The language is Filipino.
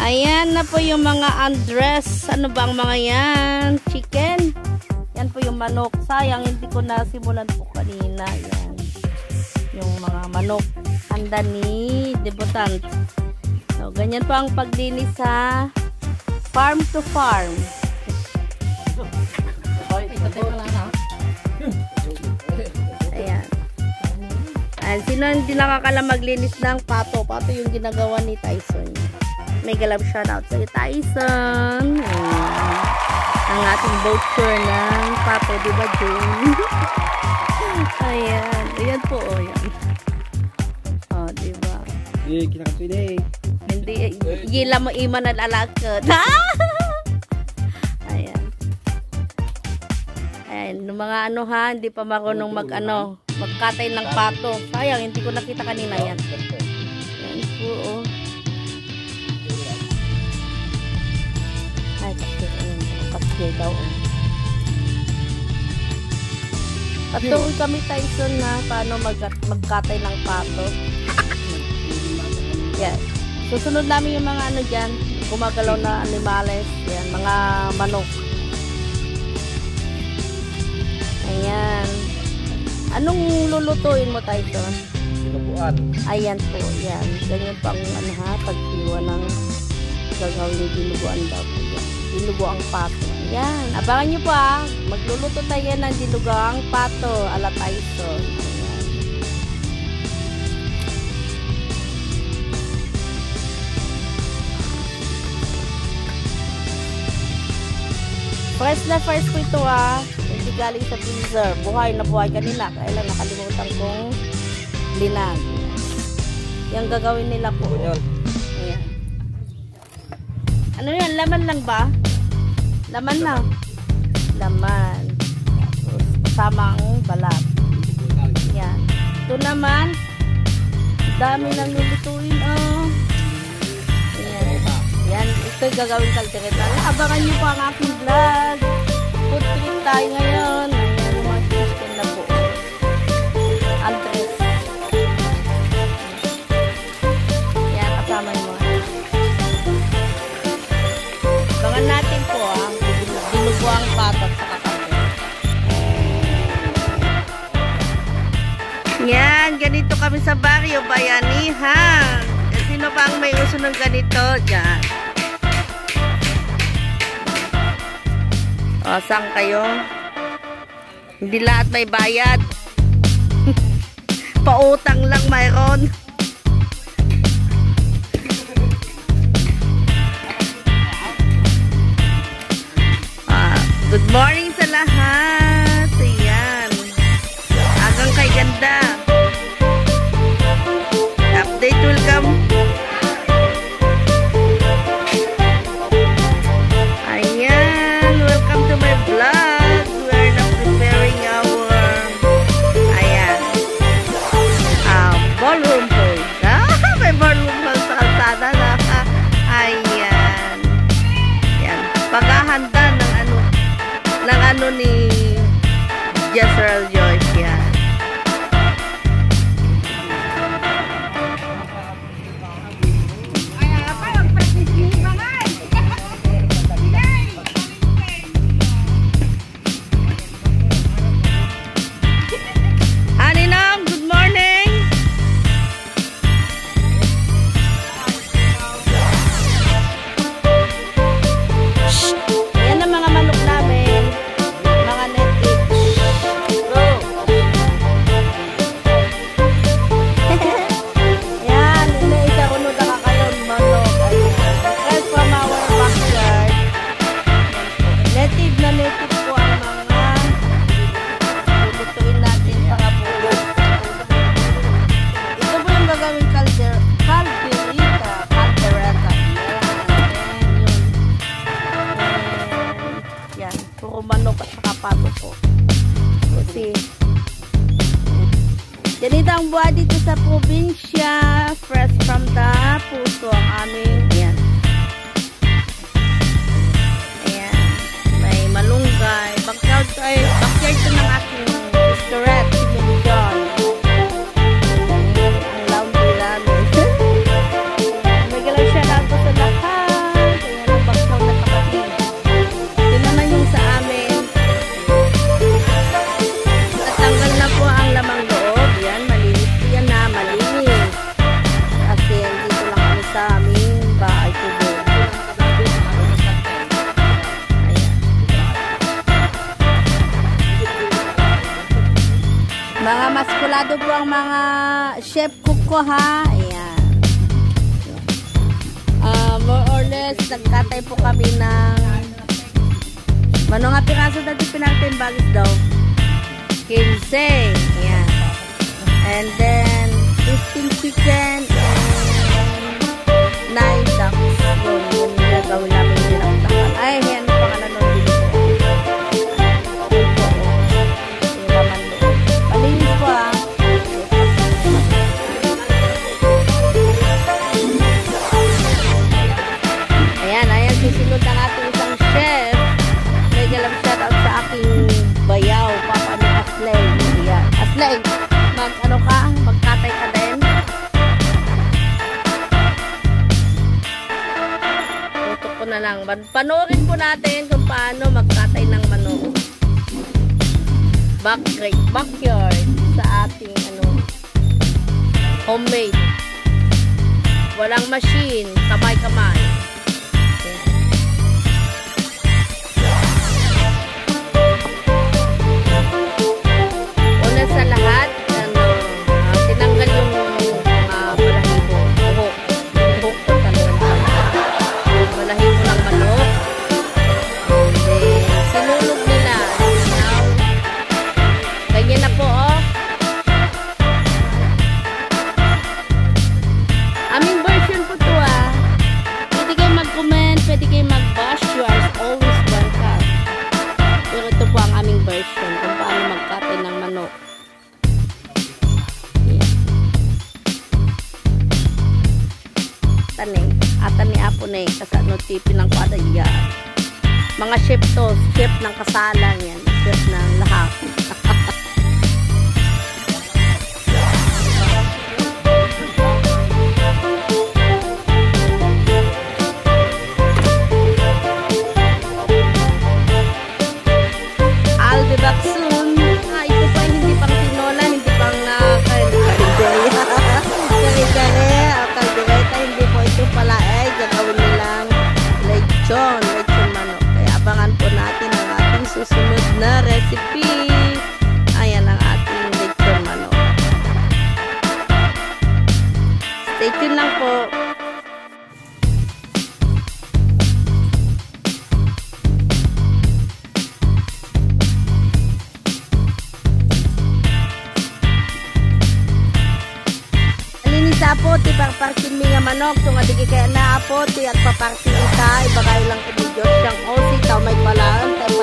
Ayan na po yung mga undress. Ano ba ang mga yan? Chicken. Yan po yung manok. Sayang, hindi ko nasimulan po kanina. Yan. Yung mga manok. Handa ni debutant. So, ganyan po ang paglinis sa farm to farm. Ayan. Ayan. Sino hindi nakakala maglinis ng pato? Pato yung ginagawa ni Tyson. May galab shoutout sa Tyson. Ayan. Ang ating voucher ng pato, diba, June? Ayan. Ayan po, o. Ayan. O, diba? Hindi, kinakaswede. Hindi, gila mo ima na lalakad. Ayan. Ayan, yung mga ano ha, hindi pa marunong magkatay ng pato. Sayang, hindi ko nakita kanina yan. Ayan po, o. Ay, kasi daw. Patuloy kami, Tyson, na paano magkatay ng pato. Yan. Susunod namin yung mga ano dyan, gumagalaw na animales. Yan, mga manok. Ayan. Anong lulutuin mo, Tyson? Sinubuan. Ayan po, yan. Ganyan pang ano ha, pagsiwa ng gagawin yung dinuguan daw po yan. Dinuguang pato. Yan. Abangan nyo po ha. Magluluto tayo ng dinuguang pato ala Tyson. Ayan. Fresh po ito ha. Hindi galing sa freezer. Buhay na buhay kanina. Kaya lang nakalimutan kong linag. Yung gagawin nila po. Ayan. Ano yan? Laman lang ba? Laman na. Laman. Tapos, kasama ang balat. Yan. Ito naman, dami nang lulutuin. Oh. Ayan. Yan. Ito yung gagawin kaldereta. Abangan nyo po ang aking vlog. Food trip tayo ngayon. Ayan, yung mga chicken na po. Andres. Yan, kasama yung mga. Abangan natin po ang dinuguang pato sa kakapit. Yan, ganito kami sa baryo, Bayanihan. Sino pa ang may uso ng ganito? Diyan. O, saan kayo? Hindi lahat may bayad. Pautang lang mayroon. Good morning sa lahat. Ayan. Agang kay ganda. Update will come. Ayan. Welcome to my vlog. We're now preparing our ballroom hall. May ballroom hall sa kalsada na. Ayan. Ayan. Paghahanda ng ano ni Jezreel Joyce yan. Aninong, good morning. Yan ang mga manok namin. Mga native. Go! Yan, isa ko nung nakakalon manok. Right from our backyard. Native na native po ang mga lulutuin natin sa kabulo. Ito po yung gagawin caldereta. Yan, puro manok at saka pato po. Kasi ganito ang buhay dito sa probinsya. Fresh from the puso ang aming. Ayan. Ayan. May malunggay. Backyard to ng aking restaurant. Si John. Ang laundry namin. May galaw siya lang po sa lahat. ang mga chef cook ko ha. Ayan. More or less, nagkatay po kami ng mano nga piraso dati pinagtin bagis daw. 15. Ayan. And then 15 chicken and 9 ducks. Yun yung gagawin namin dinakdakan. Ay, yan ang pangalan nun din po. Palinis po ah. Ayan, susunod ang ating isang chef. May galang shoutout sa aking bayaw, papa ni Aslay. Ayan. Aslay, magkatay ka din. Tutok ko na lang. Panoorin po natin kung paano magkatay ng manok. Backyard sa ating homemade. Walang machine, kamay-kamay. Una sa lahat, tinanggal yung balahibo. Buhok ko talaga. Balahibo ng manok. Then, sinulog nila. Ganyan na po, oh. Aming version po to, ah. Pwede kayo mag-comment, pwede kayo mag-bash. You are always welcome. Pero ito po ang aming version kung paano magkatay ng manok. Atan ni Apo na kasano tipin ng kwadaya. Mga chef to, chef ng kasalan yan, chef ng lahat. I'll be back soon. Ito pa hindi pang tinola, hindi pang kaldereta, hindi po ito pala gagawin nilang lechon manok. Kaya abangan po natin ang ating susunod na recipe. Ayan ang ating lechon manok. Stay tuned lang po. Apo, ti parparkin mi nga manok, so nga kaya na apo, ti at paparkin ita, ibagay lang ko video siyang osi, tao may palaan, tayo